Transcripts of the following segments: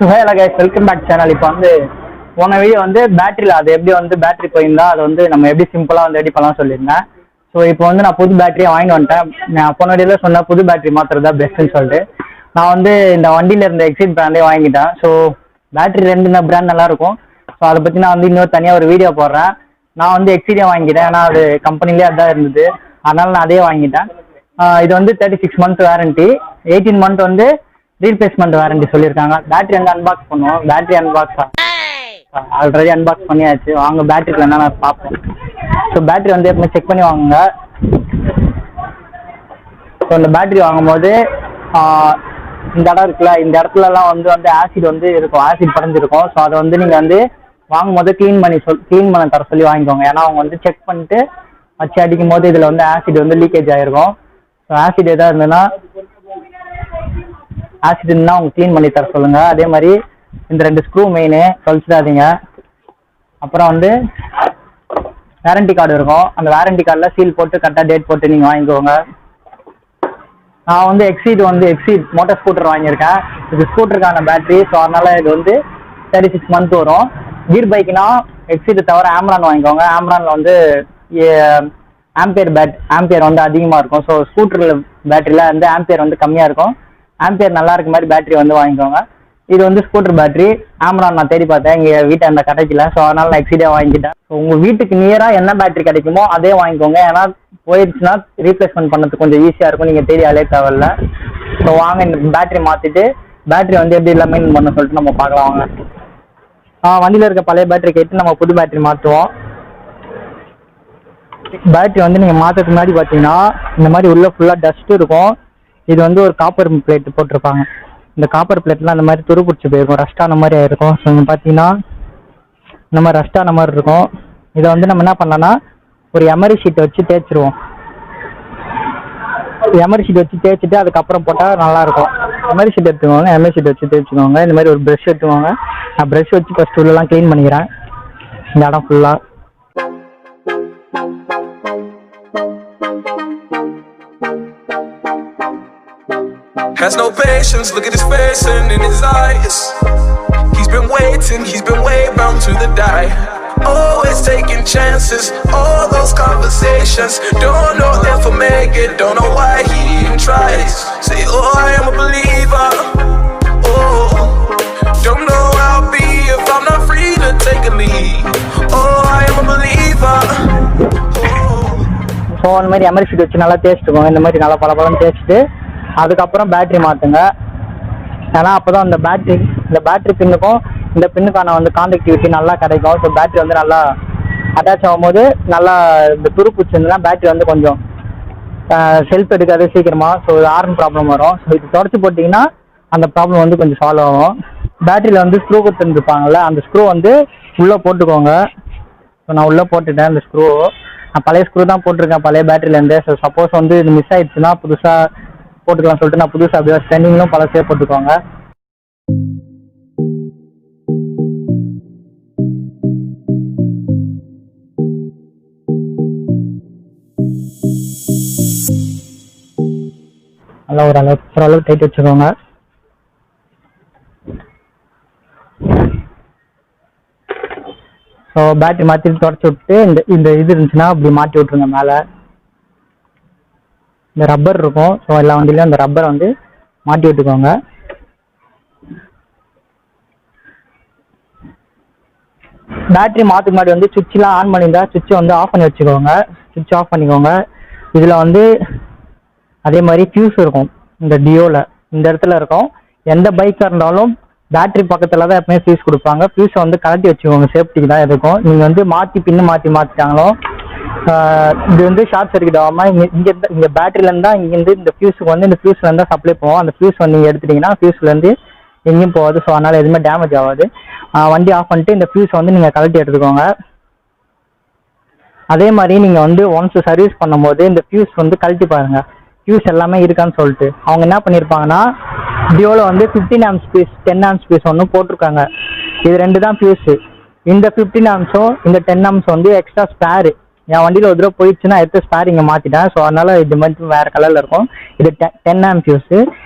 So hello guys, welcome back channel. இப்போ வந்து போன வீடியோ வந்து பேட்டரியில் அது எப்படி வந்து பேட்டரி போயிருந்தா அது வந்து நம்ம எப்படி சிம்பிளாக வந்து ரெடி பண்ணலாம் சொல்லியிருந்தேன். ஸோ இப்போ வந்து நான் புது பேட்டரியை வாங்கி வந்துட்டேன். நான் போன வீடியோவில் சொன்ன புது பேட்டரி மாற்றுறதா பெஸ்ட்டுன்னு சொல்லிட்டு நான் வந்து இந்த வண்டியில் இருந்த எக்ஸிட் பிராண்டே வாங்கிட்டேன். ஸோ பேட்டரி ரெண்டு பிராண்ட் நல்லாயிருக்கும். ஸோ அதை பற்றி நான் வந்து இன்னொரு தனியாக ஒரு வீடியோ போடுறேன். நான் வந்து எக்ஸிடே வாங்கிட்டேன், ஏன்னா அது கம்பெனிலே அதான் இருந்தது, அதனால் நான் அதே வாங்கிட்டேன். இது வந்து 36 month வாரண்ட்டி, 18 month வந்து ரீப்ளேஸ்மெண்ட் வாரண்டி சொல்லியிருக்காங்க. பேட்டரி வந்து அன்பாக்ஸ் பண்ணுவோம். பேட்டரி அன்பாக்ஸ் ஆல்ரெடி அன்பாக்ஸ் பண்ணியாச்சு. வாங்க பேட்டரியில் என்ன நான் பார்ப்பேன். ஸோ பேட்டரி வந்து எப்பவுமே செக் பண்ணி வாங்குங்க. ஸோ இந்த பேட்டரி வாங்கும்போது இந்த இடம் இருக்குல்ல, இந்த இடத்துலலாம் வந்து ஆசிட் வந்து இருக்கும், ஆசிட் படைஞ்சிருக்கும். ஸோ அதை வந்து நீங்கள் வந்து வாங்கும்போது க்ளீன் பண்ண தர சொல்லி வாங்கிக்கோங்க. ஏன்னா அவங்க வந்து செக் பண்ணிட்டு வச்சு அடிக்கும் போது இதில் வந்து ஆசிட் வந்து லீக்கேஜ் ஆகிருக்கும். ஸோ ஆசிட் எதாவது இருந்ததுன்னா அவங்க க்ளீன் பண்ணி தர சொல்லுங்கள். அதே மாதிரி இந்த 2 ஸ்க்ரூ மெயினு தொலைச்சிடாதீங்க. அப்புறம் வந்து வாரண்டி கார்டு இருக்கும். அந்த வாரண்டி கார்டில் சீல் போட்டு கரெக்டாக டேட் போட்டு நீங்கள் வாங்கிக்கோங்க. நான் வந்து எக்ஸிட் மோட்டார் ஸ்கூட்டர் வாங்கியிருக்கேன். இது ஸ்கூட்டருக்கான பேட்டரி. ஸோ அதனால் இது வந்து 36 month வரும். கீர் பைக்குனா எக்ஸிட் தவிர ஆம்ரான் வாங்கிக்கோங்க. ஆம்ரானில் வந்து ஆம்பியர் வந்து அதிகமாக இருக்கும். ஸோ ஸ்கூட்டரில் பேட்டரியில் வந்து ஆம்பியர் வந்து கம்மியாக இருக்கும். ஆம்பியர் நல்லா இருக்க மாதிரி பேட்டரி வந்து வாங்கிக்கோங்க. இது வந்து ஸ்கூட்டர் பேட்டரி. ஆம்ரான் நான் தேடி பார்த்தேன், இங்கே வீட்டை அந்த கிடைக்கல. ஸோ அதனால் நான் எக்ஸிடே வாங்கிட்டேன். ஸோ உங்கள் வீட்டுக்கு நியராக என்ன பேட்டரி கிடைக்குமோ அதே வாங்கிக்கோங்க. ஏன்னா போயிடுச்சுன்னா ரீப்ளேஸ்மெண்ட் பண்ணுறதுக்கு கொஞ்சம் ஈஸியாக இருக்கும், நீங்கள் தேடி அலைய தேவையில்ல. ஸோ வாங்க இந்த பேட்டரி மாற்றிட்டு பேட்டரி வந்து எப்படி எல்லாம் மெயின் பண்ண சொல்லிட்டு நம்ம பார்க்கலாம். வாங்க வண்டியில் இருக்க பழைய பேட்டரி கேட்டு நம்ம புது பேட்டரி மாற்றுவோம். பேட்டரி வந்து நீங்கள் மாற்றுறதுக்கு முன்னாடி பார்த்தீங்கன்னா இந்த மாதிரி உள்ள ஃபுல்லாக டஸ்ட் இருக்கும். இது வந்து ஒரு காப்பர் பிளேட் போட்டிருப்பாங்க. இந்த காப்பர் பிளேட்லாம் அந்த மாதிரி துரு பிடிச்சி போயிருக்கும், ரஸ்டான மாதிரி ஆயிருக்கும். ஸோ இங்கே பார்த்தீங்கன்னா இந்த மாதிரி ரஸ்டான மாதிரி இருக்கும். இதை வந்து நம்ம என்ன பண்ணலாம்னா ஒரு எமரி ஷீட்டை வச்சு தேய்ச்சிருவோம். எமரி ஷீட் வச்சு தேய்ச்சிட்டு அதுக்கப்புறம் போட்டால் நல்லாயிருக்கும். எமரி ஷீட் எடுத்துக்கோங்க, எமரி ஷீட் வச்சு தேய்ச்சிக்கோங்க. இந்த மாதிரி ஒரு ப்ரஷ் எடுத்துக்கோங்க. நான் ப்ரஷ் வச்சு ஃபஸ்ட்டு உள்ளலாம் க்ளீன் பண்ணிக்கிறேன், இந்த இடம் ஃபுல்லாக. Has no patience, look at his face and in his eyes. He's been waiting, he's been way bound to the die. Always taking chances, all those conversations. Don't know if I'll make it, don't know why he even tries. Say, oh, I am a believer. Oh, don't know how I'll be if I'm not free to take a lead. Oh, I am a believer. So அந்த மாதிரி emery sheet வச்சு நல்லா தேய்ச்சிட்டுக்கோங்க. இந்த மாதிரி நல்லா பல தேய்ச்சிட்டு அதுக்கப்புறம் பேட்டரி மாற்றுங்க. ஏன்னா அப்போ தான் இந்த பேட்டரி பின்னுக்கும் இந்த பின்னுக்கான வந்து கான்டக்டிவிட்டி நல்லா கிடைக்கும். ஸோ பேட்டரி வந்து நல்லா அட்டாச் ஆகும்போது நல்லா இந்த துருப்பிடிச்சு இருந்ததுன்னா பேட்டரி வந்து கொஞ்சம் செல்ஃப் எடுக்காது சீக்கிரமாக. ஸோ ஆர்ன் ப்ராப்ளம் வரும். ஸோ இது தொடச்சி போட்டிங்கன்னா அந்த ப்ராப்ளம் வந்து கொஞ்சம் சால்வ் ஆகும். பேட்டரியில் வந்து ஸ்க்ரூ கொடுத்துருப்பாங்கள்ல, அந்த ஸ்க்ரூ வந்து உள்ளே போட்டுக்கோங்க. ஸோ நான் உள்ளே போட்டுட்டேன் அந்த ஸ்க்ரூ. நான் பழைய ஸ்க்ரூ தான் போட்டிருக்கேன் பழைய பேட்டரியிலேருந்து. ஸோ சப்போஸ் வந்து இது மிஸ் ஆயிடுச்சுன்னா புதுசாக போட்டுக்கலாம் சொல்லிட்டு நான் புதுசாக அப்படியே ஸ்டெண்டிங்லும் பழசே போட்டுக்கோங்க. நல்லா ஓரளவு டைட் வச்சுக்கோங்க. ஸோ பேட்டரி மாற்றி தொடச்சி விட்டு இந்த இது இருந்துச்சுன்னா அப்படி மாட்டி விட்ருங்க. மேலே இந்த ரப்பர் இருக்கும். ஸோ எல்லா வண்டியிலையும் அந்த ரப்பரை வந்து மாட்டி விட்டுக்கோங்க. பேட்டரி மாற்றுக்கு முன்னாடி வந்து சுவிட்செலாம் ஆன் பண்ணியிருந்தா சுவிட்சை வந்து ஆஃப் பண்ணி வச்சுக்கோங்க. சுவிட்ச் ஆஃப் பண்ணிக்கோங்க. இதில் வந்து அதே மாதிரி ஃபியூஸ் இருக்கும் இந்த டியோவில், இந்த இடத்துல இருக்கும். எந்த பைக்காக இருந்தாலும் பேட்டரி பக்கத்தில் தான் எப்பவுமே ஃபியூஸ் கொடுப்பாங்க. ஃபியூஸை வந்து கலட்டி வச்சுக்கோங்க, சேஃப்டிக்கு தான் இருக்கும். நீங்கள் வந்து மாற்றிட்டாங்களோ இது வந்து ஷார்ட் சர்க்கியூட் ஆகாமல் இங்கே பேட்டரியிலேருந்து தான் இங்கேருந்து இந்த ஃபியூஸுக்கு வந்து இந்த ஃபியூஸ்லேருந்து தான் சப்ளை போகும். அந்த ஃபியூஸ் வந்து நீங்கள் எடுத்துட்டிங்கன்னா ஃபியூஸ்லேருந்து எங்கேயும் போகாது. ஸோ அதனால் எதுவுமே டேமேஜ் ஆகாது. வண்டி ஆஃப் பண்ணிட்டு இந்த ஃபியூஸை வந்து நீங்கள் கலட்டி எடுத்துக்கோங்க. அதே மாதிரி நீங்கள் வந்து ஒன்ஸ் சர்வீஸ் பண்ணும்போது இந்த ஃபியூஸ் வந்து கழட்டி பாருங்கள், ஃபியூஸ் எல்லாமே இருக்கான்னு சொல்லிட்டு. அவங்க என்ன பண்ணியிருப்பாங்கன்னா டியோவில் வந்து 15 amps பீஸ் 10 amps பீஸ் ஒன்று போட்டிருக்காங்க. இது 2 தான் ஃபியூஸு. இந்த 15 amps இந்த 10 amps வந்து எக்ஸ்ட்ரா ஸ்பேரு. என் வண்டியில் ஒரு தடவை போயிடுச்சுன்னா எடுத்து ஸ்பேர் இங்கே மாற்றிட்டேன். ஸோ அதனால் இது மாதிரி வேறு கலரில் இருக்கும். இது 10 amp ஃபியூஸு.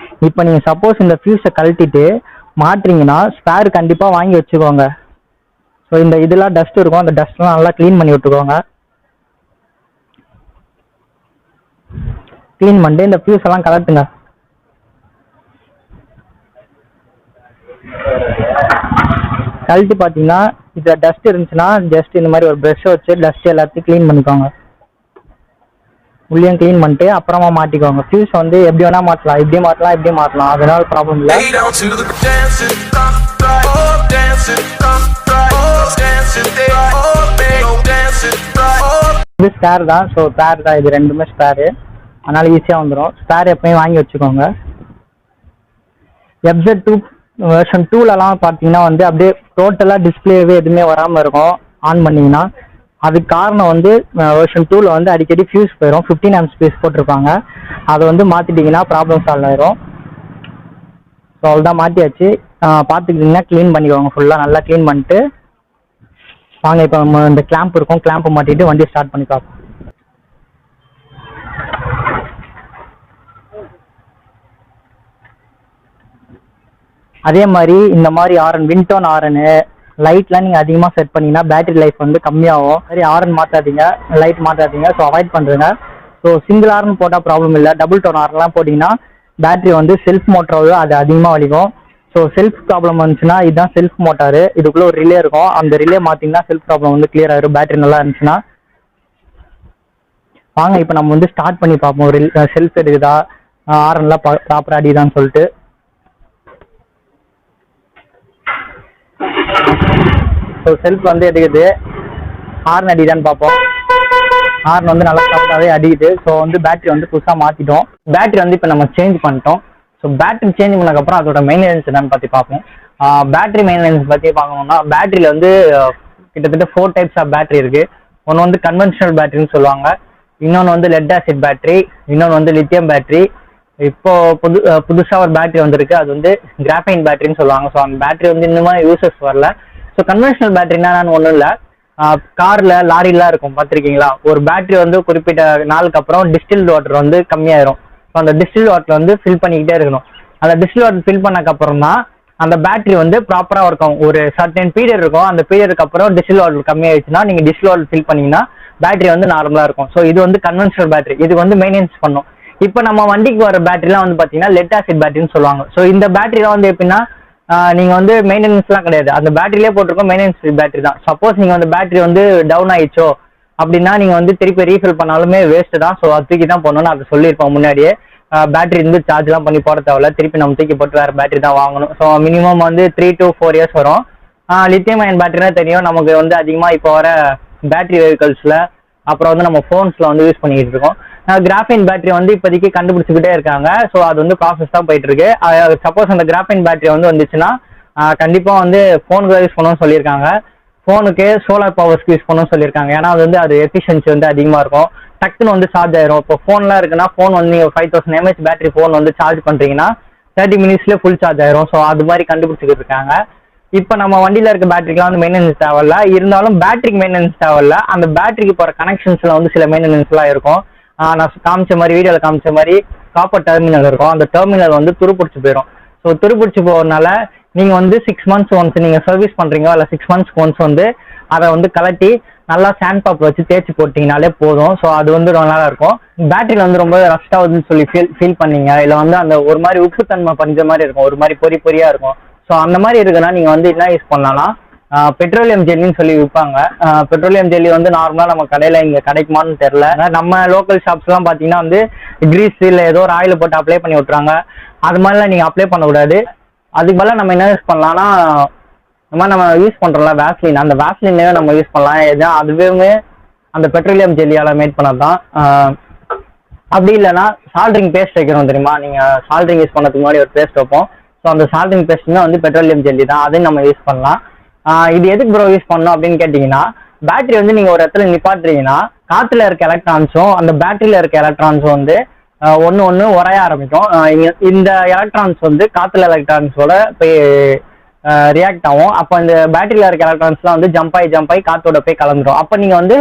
இப்போ நீங்கள் சப்போஸ் இந்த ஃபியூஸை கழட்டிட்டு மாட்டுறீங்கன்னா ஸ்பேர் கண்டிப்பாக வாங்கி வச்சுக்கோங்க. ஸோ இந்த இதெல்லாம் டஸ்ட் இருக்கும், அந்த டஸ்ட்லாம் நல்லா க்ளீன் பண்ணி விட்டுக்கோங்க. க்ளீன் பண்ணிட்டு இந்த ஃபியூஸ் எல்லாம் கலட்டுங்க. கழட்டி பார்த்தீங்கன்னா இதில் டஸ்ட் இருந்துச்சுன்னா ஜஸ்ட் இந்த மாதிரி ஒரு ப்ரஷ் வச்சு டஸ்ட் எல்லாத்தையும் க்ளீன் பண்ணிக்கோங்க. உள்ளேயும் க்ளீன் பண்ணிட்டு அப்புறமா மாட்டிக்கோங்க. ஃபியூஸ் வந்து எப்படி வேணா மாட்டலாம், இப்படி மாட்டலாம், இப்படி மாட்டலாம், அதனால ப்ராப்ளம் இல்லை. இது ஸ்பேர் தான். ஸோ ஸ்பேர் தான், இது ரெண்டுமே ஸ்பேரு, அதனால ஈஸியாக வந்துடும். ஸ்பேர் எப்பயும் வாங்கி வச்சுக்கோங்க. FZ2 வெர்ஷன் 2லலாம் பார்த்தீங்கன்னா வந்து அப்படியே டோட்டலாக டிஸ்பிளேவே எதுவுமே வராமல் இருக்கும் ஆன் பண்ணிங்கன்னா. அதுக்கு காரணம் வந்து வெர்ஷன் 2ல வந்து அடிக்கடி ஃபியூஸ் போயிடும். 15 amps ஃபியூஸ் போட்டிருப்பாங்க, அதை வந்து மாற்றிட்டிங்கன்னா ப்ராப்ளம் சால்வ் ஆயிரும். ஸோ அவ்வளோதான், மாற்றியாச்சு. பார்த்துக்கிட்டிங்கன்னா க்ளீன் பண்ணிக்கோங்க, ஃபுல்லாக நல்லா க்ளீன் பண்ணிட்டு வாங்க. இப்போ நம்ம இந்த கிளாம்ப் இருக்கும், கிளாம்பை மாட்டிட்டு வண்டி ஸ்டார்ட் பண்ணி பார்ப்போம். அதே மாதிரி இந்த மாதிரி ஆரன், விண்டோன் ஆரனு, லைட்லாம் நீங்கள் அதிகமாக செட் பண்ணிங்கன்னா பேட்டரி லைஃப் வந்து கம்மியாகும். சரி, ஆரன் மாற்றாதீங்க, லைட் மாற்றாதீங்க. ஸோ அவாய்ட் பண்ணுறேங்க. ஸோ சிங்கிள் ஆரன் போட்டால் ப்ராப்ளம் இல்லை. டபுள் டோன் ஆரன்லாம் போட்டிங்கன்னா பேட்டரி வந்து செல்ஃப் மோட்டராக அது அதிகமாக வலிக்கும். ஸோ செல்ஃப் ப்ராப்ளம் வந்துச்சுன்னா இதுதான் செல்ஃப் மோட்டாரு, இதுக்குள்ளே ஒரு ரிலே இருக்கும், அந்த ரிலே மாற்றிங்கன்னா செல்ஃப் ப்ராப்ளம் வந்து கிளியர் ஆகிடும். பேட்டரி நல்லா இருந்துச்சுன்னா வாங்க இப்போ நம்ம வந்து ஸ்டார்ட் பண்ணி பார்ப்போம். செல்ஃப் எடுக்குதா, ஆரன்லாம் ப்ராப்பராக அடிக்குதான்னு சொல்லிட்டு. ஸோ செல்ஃப் வந்து எடுக்குது, ஹார்ன் அடிக்குதான்னு பார்ப்போம். ஹார்ன் வந்து நல்லா சவுண்டாகவே அடிக்குது. ஸோ வந்து பேட்டரி வந்து புதுசாக மாற்றிட்டோம். பேட்டரி வந்து இப்போ நம்ம சேஞ்ச் பண்ணிட்டோம். ஸோ பேட்டரி சேஞ்ச் பண்ணதுக்கப்புறம் அதோட மெயின்டெனன்ஸ் என்னன்னு பற்றி பார்ப்போம். பேட்டரி மெயின்டெனன்ஸ் பற்றி பார்க்கணும்னா பேட்டரியில் வந்து கிட்டத்தட்ட 4 டைப்ஸ் ஆஃப் பேட்டரி இருக்குது. ஒன்று வந்து கன்வென்ஷனல் பேட்டரின்னு சொல்லுவாங்க, இன்னொன்று வந்து லெட் ஆசிட் பேட்டரி, இன்னொன்று வந்து லித்தியம் பேட்டரி. இப்போ புதுசாக ஒரு பேட்டரி வந்திருக்கு, அது வந்து கிராஃபைன் பேட்டரின்னு சொல்லுவாங்க. ஸோ அந்த பேட்டரி வந்து இன்னுமே யூசஸ் வரல. ஸோ கன்வென்ஷனல் பேட்டரினா ஒன்றும் இல்லை, காரில் லாரிலாம் இருக்கும் பார்த்துருக்கீங்களா, ஒரு பேட்டரி வந்து குறிப்பிட்ட நாளுக்கு அப்புறம் டிஸ்டில்டு வாட்டர் வந்து கம்மியாயிரும். ஸோ அந்த டிஸ்டில்டு வாட்டர் வந்து ஃபில் பண்ணிக்கிட்டே இருக்கணும். அந்த டிஸ்டில் வாட்டர் ஃபில் பண்ணக்கப்புறம் தான் அந்த பேட்டரி வந்து ப்ராப்பராக இருக்கும். ஒரு சர்டன் பீரியட் இருக்கும், அந்த பீரியடுக்கு அப்புறம் டிஸ்டில் வாட்டர் கம்மியாயிடுச்சுன்னா நீங்கள் டிஸ்டில் வாட்டர் ஃபில் பண்ணிங்கன்னா பேட்டரி வந்து நார்மலாக இருக்கும். ஸோ இது வந்து கன்வென்ஷனல் பேட்டரி, இது வந்து மெயின்டெனன்ஸ் பண்ணும். இப்போ நம்ம வண்டிக்கு வர பேட்டரிலாம் வந்து பார்த்தீங்கன்னா லெட் ஆசிட் பேட்டரின்னு சொல்லுவாங்க. ஸோ இந்த பேட்டரிலாம் வந்து எப்படின்னா நீங்கள் வந்து மெயின்டெனன்ஸ்லாம் கிடையாது, அந்த பேட்டரியிலே போட்டிருக்கோம் மெயின்டெனன்ஸ் பேட்டரி தான். சப்போஸ் நீங்கள் வந்து பேட்டரி வந்து டவுன் ஆயிடுச்சோ அப்படின்னா நீங்கள் வந்து திருப்பி ரீஃபில் பண்ணாலுமே வேஸ்ட்டு தான். ஸோ அது தூக்கி தான் போடணும்னு அதை சொல்லியிருப்போம் முன்னாடியே. பேட்டரி வந்து சார்ஜ்லாம் பண்ணி போட தேவையில்ல, திருப்பி நம்ம தூக்கி போட்டு வேறு பேட்டரி தான் வாங்கணும். ஸோ மினிமம் வந்து 3 to 4 years வரும். லித்தியம் அயன் பேட்டரினா தெரியும் நமக்கு வந்து அதிகமாக இப்போ வர பேட்டரி வெஹிக்கல்ஸில், அப்புறம் வந்து நம்ம ஃபோன்ஸில் வந்து யூஸ் பண்ணிக்கிட்டு இருக்கோம். கிராஃபைன் பேட்டரி வந்து இப்போதைக்கு கண்டுபிடிச்சிக்கிட்டே இருக்காங்க. ஸோ அது வந்து ப்ராசஸ் தான் போயிட்டு இருக்கு. சப்போஸ் அந்த கிராஃபைன் பேட்டரி வந்து வந்துச்சுன்னா கண்டிப்பாக வந்து ஃபோனுக்கு யூஸ் பண்ணணும்னு சொல்லியிருக்காங்க. ஃபோனுக்கு சோலார் பவர்ஸ்க்கு யூஸ் பண்ணணும்னு சொல்லியிருக்காங்க. ஏன்னா அது எஃபிஷியன்சி வந்து அதிகமாக இருக்கும், டக்குன்னு வந்து சார்ஜ் ஆயிரும். இப்போ ஃபோன்லாம் இருக்குன்னா ஃபோன் வந்து நீங்கள் 5000 mAh பேட்டரி ஃபோன் வந்து சார்ஜ் பண்ணுறீங்கன்னா 30 minutesலேயே ஃபுல் சார்ஜ் ஆயிரும். ஸோ அது மாதிரி கண்டுபிடிச்சிக்கிட்டு இருக்காங்க. இப்போ நம்ம வண்டியில் இருக்க பேட்டரிக்கெலாம் வந்து மெயின்டெனன்ஸ் தேவையில்ல, இருந்தாலும் பேட்டரிக்கு மெயின்டெனன்ஸ் தேவையில்ல. அந்த பேட்டரிக்கு போகிற கனெக்ஷன்ஸில் வந்து சில மெயின்டெனன்ஸ்லாம் இருக்கும். நான் காமிச்ச மாதிரி வீடியோவில் காமிச்ச மாதிரி காப்பர் டெர்மினல் இருக்கும், அந்த டெர்மினல் வந்து துருப்பிடிச்சு போயிடும். ஸோ துருப்பிடிச்சு போகிறதுனால நீங்கள் வந்து 6 months ஒன்ஸ் நீங்கள் சர்வீஸ் பண்ணுறீங்க, இல்லை 6 months ஒன்ஸ் வந்து அதை வந்து கலட்டி நல்லா சாண்ட் பாப் வச்சு தேய்ச்சி போட்டிங்கனாலே போதும். ஸோ அது வந்து ரொம்ப நல்லா இருக்கும். பேட்டரியில் வந்து ரொம்ப ரஸ்ட் ஆகுதுன்னு சொல்லி ஃபீல் பண்ணீங்க, இல்லை வந்து அந்த ஒரு மாதிரி உப்புத்தன்மை பண்ணிற மாதிரி இருக்கும், ஒரு மாதிரி பொறியாக இருக்கும். ஸோ அந்த மாதிரி இருக்குன்னா நீங்கள் வந்து என்ன யூஸ் பண்ணலாம்னா பெட்ரோலியம் ஜெல்லின்னு சொல்லி விற்பாங்க. பெட்ரோலியம் ஜெல்லி வந்து நார்மலாக நம்ம கடையில் இங்கே கிடைக்குமான்னு தெரில. நம்ம லோக்கல் ஷாப்ஸ்லாம் பார்த்தீங்கன்னா வந்து கிரீஸ் இல்லை ஏதோ ஒரு ஆயில் போட்டு அப்ளை பண்ணி விட்றாங்க. அது மாதிரிலாம் நீங்கள் அப்ளை பண்ணக்கூடாது. அதுக்கு பதிலாக நம்ம என்ன யூஸ் பண்ணலாம்னா இந்த மாதிரி நம்ம யூஸ் பண்ணுறோம்ல வேஸ்லின், அந்த வேஸ்லினே நம்ம யூஸ் பண்ணலாம். ஏதோ அதுவே அந்த பெட்ரோலியம் ஜெல்லியால் மேட் பண்ணது தான். அப்படி இல்லைன்னா சால்ட்ரிங் பேஸ்ட் வைக்கிறோம் தெரியுமா, நீங்கள் சால்ட்ரிங் யூஸ் பண்ணதுக்கு முன்னாடி ஒரு பேஸ்ட் வைப்போம். ஸோ அந்த சால்ட்ரிங் பேஸ்ட்டுமே வந்து பெட்ரோலியம் ஜெல்லி தான், அதையும் நம்ம யூஸ் பண்ணலாம். இது எதுக்கு ப்ரோ யூஸ் பண்ணணும் அப்படின்னு கேட்டிங்கன்னா, பேட்டரி வந்து நீங்கள் ஒரு இடத்துல நிப்பாட்டுறீங்கன்னா காற்றுல இருக்க எலக்ட்ரான்ஸும் அந்த பேட்டரியில் இருக்க எலக்ட்ரான்ஸும் வந்து ஒன்று உரைய ஆரம்பிக்கும். இந்த எலக்ட்ரான்ஸ் வந்து காற்றுல எலக்ட்ரான்ஸோட போய் ரியாக்ட் ஆகும். அப்போ இந்த பேட்டரியில் இருக்க எலக்ட்ரான்ஸ்லாம் வந்து ஜம்ப் ஆகி காற்றோட போய் கலந்துடும். அப்போ நீங்கள் வந்து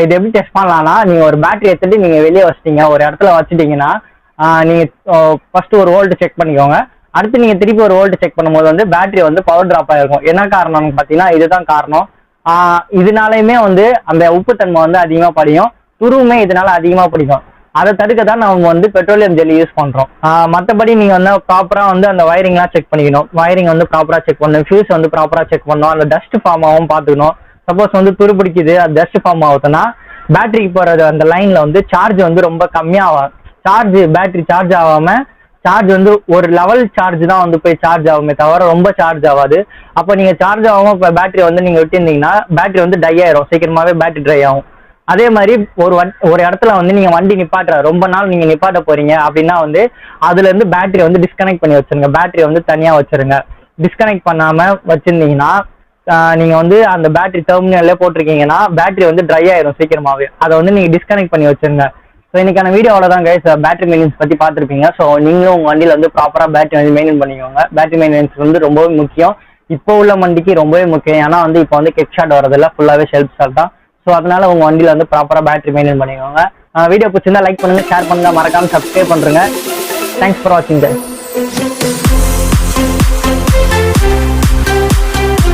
இது எப்படி டெஸ்ட் பண்ணலாம்னா, நீங்கள் ஒரு பேட்டரி எடுத்துகிட்டு நீங்கள் வெளியே வச்சிட்டீங்க, ஒரு இடத்துல வச்சுட்டிங்கன்னா நீங்கள் ஃபஸ்ட்டு ஒரு வோல்ட் செக் பண்ணிக்கோங்க. அடுத்து நீங்க திருப்பி ஒரு வோல்ட் செக் பண்ணும்போது வந்து பேட்டரி வந்து பவர் டிராப் ஆயிருக்கும். என்ன காரணம்னு பாத்தீங்கன்னா இதுதான் காரணம். இதனாலயுமே வந்து அந்த உப்புத்தன்மை வந்து அதிகமா படியும், துருவுமே இதனால அதிகமா பிடிக்கும். அதை தடுக்க தான் நம்ம வந்து பெட்ரோலியம் ஜெல்லி யூஸ் பண்றோம். மற்றபடி நீங்க வந்து ப்ராப்பரா வந்து அந்த வயரிங்லாம் செக் பண்ணிக்கணும். வயரிங் வந்து ப்ராப்பரா செக் பண்ணணும், ஃபியூஸ் வந்து ப்ராப்பரா செக் பண்ணணும், அந்த டஸ்ட் ஃபார்ம் ஆகும் பார்த்துக்கணும். சப்போஸ் வந்து துரு பிடிக்குது, அது டஸ்ட் ஃபார்ம் ஆகுதுன்னா பேட்டரிக்கு போறது அந்த லைன்ல வந்து சார்ஜ் வந்து ரொம்ப கம்மியாகும். பேட்டரி சார்ஜ் ஆகாம சார்ஜ் வந்து ஒரு லெவல் சார்ஜ் தான் வந்து போய் சார்ஜ் ஆகுமே தவிர ரொம்ப சார்ஜ் ஆகாது. அப்போ நீங்க சார்ஜ் ஆகாம இப்போ பேட்டரி வந்து நீங்க விட்டுருந்தீங்கன்னா பேட்டரி வந்து ட்ரை ஆயிரும், சீக்கிரமாவே பேட்டரி ட்ரை ஆகும். அதே மாதிரி ஒரு இடத்துல வந்து நீங்க வண்டி ரொம்ப நாள் நீங்க நிப்பாட்ட போறீங்க அப்படின்னா வந்து அதுல இருந்து பேட்டரி வந்து டிஸ்கனெக்ட் பண்ணி வச்சிருங்க. பேட்டரி வந்து தனியா வச்சிருங்க. டிஸ்கனெக்ட் பண்ணாம வச்சிருந்தீங்கன்னா நீங்க வந்து அந்த பேட்டரி டெர்மினல்ல போட்டிருக்கீங்கன்னா பேட்டரி வந்து ட்ரை ஆயிரும் சீக்கிரமாவே. அதை வந்து நீங்க டிஸ்கனெக்ட் பண்ணி வச்சிருங்க. ஸோ இன்னைக்கான வீடியோ அவ்வளோதான் கைஸ். பேட்டரி மெயின்டெனன்ஸ் பத்தி பார்த்துருப்பீங்க. ஸோ நீங்களும் உங்க வண்டியில வந்து ப்ராப்பரா பேட்டரி வந்து மெயின்டைன் பண்ணிக்கோங்க. பேட்டரி மெயின்டெனன்ஸ் வந்து ரொம்பவே முக்கியம். இப்போ உள்ள வண்டிக்கு ரொம்பவே முக்கியம். ஏன்னா வந்து இப்போ வந்து கிக் ஷாட் வரதில்ல, ஃபுல்லாவே ஷெல்ஃப் ஷாட் தான். ஸோ அதனால உங்க வண்டியில வந்து ப்ராப்பரா பேட்டரி மெயின்டைன் பண்ணிக்கோங்க. வீடியோ பிடிச்சிருந்தா லைக் பண்ணுங்க, ஷேர் பண்ணுங்க, மறக்காம சப்ஸ்கிரைப் பண்ணுங்க. தேங்க்ஸ் ஃபார் வாட்சிங் கைஸ்.